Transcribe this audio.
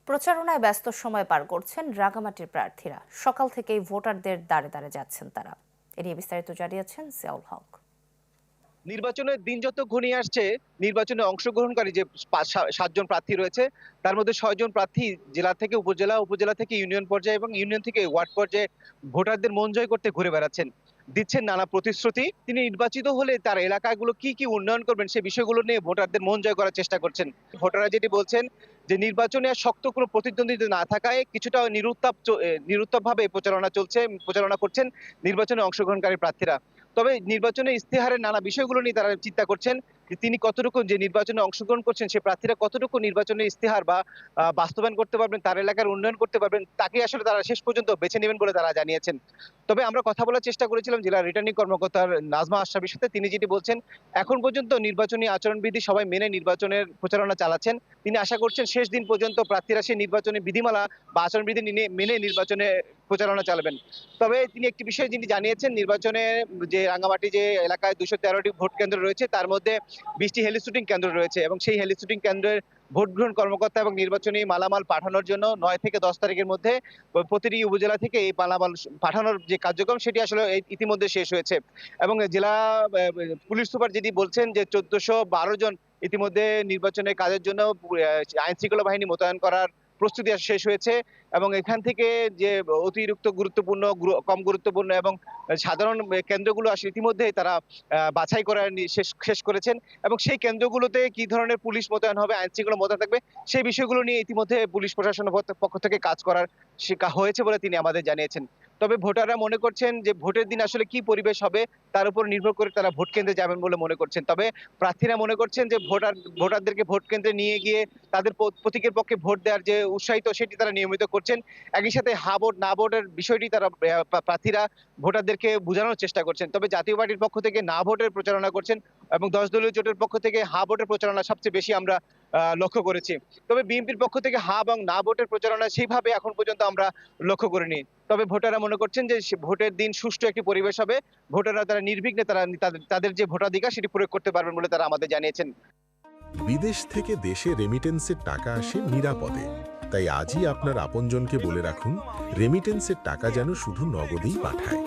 প্রচারণায় ব্যস্ত সময় পার করছেন রাঙামাটির প্রার্থীরা। সকাল থেকেই ভোটারদের দ্বারে দ্বারে যাচ্ছেন তারা। এ নিয়ে বিস্তারিত জানিয়েছেন জিয়াউল হক। নির্বাচনের দিন যত ঘনিয়ে আসছে, নির্বাচনে অংশগ্রহণকারী যে ৭ জন প্রার্থী রয়েছে, তার মধ্যে ৬ জন প্রার্থী জেলা থেকে উপজেলা, উপজেলা থেকে ইউনিয়ন পর্যায়ে এবং ইউনিয়ন থেকে ওয়ার্ড পর্যায়ে ভোটারদের মন জয় করতে ঘুরে বেড়াচ্ছেন। দিচ্ছেন নানা প্রতিশ্রুতি। তিনি নির্বাচিত হলে তার এলাকাগুলো কি উন্নয়ন করবেন সে বিষয়গুলো নিয়ে ভোটারদের মন জয় করার চেষ্টা করছেন। ভোটাররা যেটি বলছেন যে নির্বাচনে আর শক্ত কোনো প্রতিদ্বন্দ্বিতা না থাকায় কিছুটা নিরুত্তাপভাবে প্রচারণা করছেন নির্বাচনে অংশগ্রহণকারী প্রার্থীরা। তবে নির্বাচনের ইস্তেহারের নানা বিষয়গুলো নিয়ে তারা চিন্তা করছেন যে তিনি কতটুকু যে নির্বাচনে অংশগ্রহণ করছেন সে প্রার্থীরা কতটুকু নির্বাচনের ইস্তেহার বা বাস্তবায়ন করতে পারবেন, তার এলাকার উন্নয়ন করতে পারবেন, তাকে আসলে তারা শেষ পর্যন্ত বেছে নেবেন বলে তারা জানিয়েছেন। তবে আমরা কথা বলার চেষ্টা করেছিলাম জেলা রিটার্নিং কর্মকর্তার নাজমা আশরাফির সাথে। তিনি যেটি বলছেন, এখন পর্যন্ত নির্বাচনী আচরণবিধি সবাই মেনে নির্বাচনের প্রচারণা চালাচ্ছেন। তিনি আশা করছেন শেষ দিন পর্যন্ত প্রার্থীরা সেই নির্বাচনী বিধিমালা বা আচরণবিধি মেনে নির্বাচনে প্রচারণা চালাবেন। তবে তিনি একটি বিষয় যিনি জানিয়েছেন, নির্বাচনে যে রাঙ্গামাটি যে এলাকায় ২১৩টি ভোট কেন্দ্র রয়েছে তার মধ্যে ২০টি হেলিশুটিং কেন্দ্র রয়েছে এবং সেই হেলিশুটিং কেন্দ্রের ভোট গ্রহণ কর্মকর্তা এবং নির্বাচনী মালামাল পাঠানোর জন্য ৯ থেকে ১০ তারিখের মধ্যে প্রতিটি উপজেলা থেকে এই মালামাল পাঠানোর যে কার্যক্রম সেটি আসলে ইতিমধ্যে শেষ হয়েছে। এবং জেলা পুলিশ সুপার যেটি বলছেন যে ১৪১২ জন ইতিমধ্যে নির্বাচনের কাজের জন্য আইন শৃঙ্খলা বাহিনী মোতায়েন করার প্রস্তুতি শেষ হয়েছে এবং এখান থেকে যে অতিরিক্ত গুরুত্বপূর্ণ, কম গুরুত্বপূর্ণ এবং সাধারণ কেন্দ্রগুলো আসলে ইতিমধ্যেই তারা বাছাই করা শেষ করেছেন এবং সেই কেন্দ্রগুলোতে কি ধরনের পুলিশ মোতায়েন হবে, আইন শৃঙ্খলা মোতায়েন থাকবে সেই বিষয়গুলো নিয়ে ইতিমধ্যে পুলিশ প্রশাসনের পক্ষ থেকে কাজ করার হয়েছে বলে তিনি আমাদের জানিয়েছেন। তবে ভোটাররা মনে করছেন যে ভোটের দিন আসলে কি পরিবেশ হবে তার উপর নির্ভর করে তারা ভোট কেন্দ্রে যাবেন বলে মনে করছেন। তবে প্রার্থীরা মনে করছেন যে ভোটারদেরকে ভোট কেন্দ্রে নিয়ে গিয়ে তাদের প্রতীকের পক্ষে ভোট দেওয়ার যে উৎসাহিত সেটি তারা নিয়মিত করছেন। একই সাথে হা ভোট না ভোটের বিষয়টি তারা প্রার্থীরা ভোটারদেরকে বোঝানোর চেষ্টা করছেন। তবে জাতীয় পার্টির পক্ষ থেকে না ভোটের প্রচারণা করছেন এবং ১০ দলীয় জোটের পক্ষ থেকে হা ভোটের প্রচারণা সবচেয়ে বেশি আমরা লক্ষ্য করেছি। তবে বিএনপির পক্ষ থেকে হা এবং না ভোটের প্রচারণা সেইভাবে এখন পর্যন্ত আমরা লক্ষ্য করিনি। তবে ভোটাররা মনে করছেন যে ভোটের দিন সুষ্ঠু একটি পরিবেশ হবে। ভোটাররা তারা নির্বিঘ্নে তাদের যে ভোটাধিকার সেটি প্রয়োগ করতে পারবেন বলে তারা আমাদের জানিয়েছেন। বিদেশ থেকে দেশে রেমিটেন্সের টাকা আসে নিরাপদে। তাই আজই আপনার আপনজনকে বলে রাখুন, রেমিটেন্সের টাকা যেন শুধু নগদেই পাঠায়।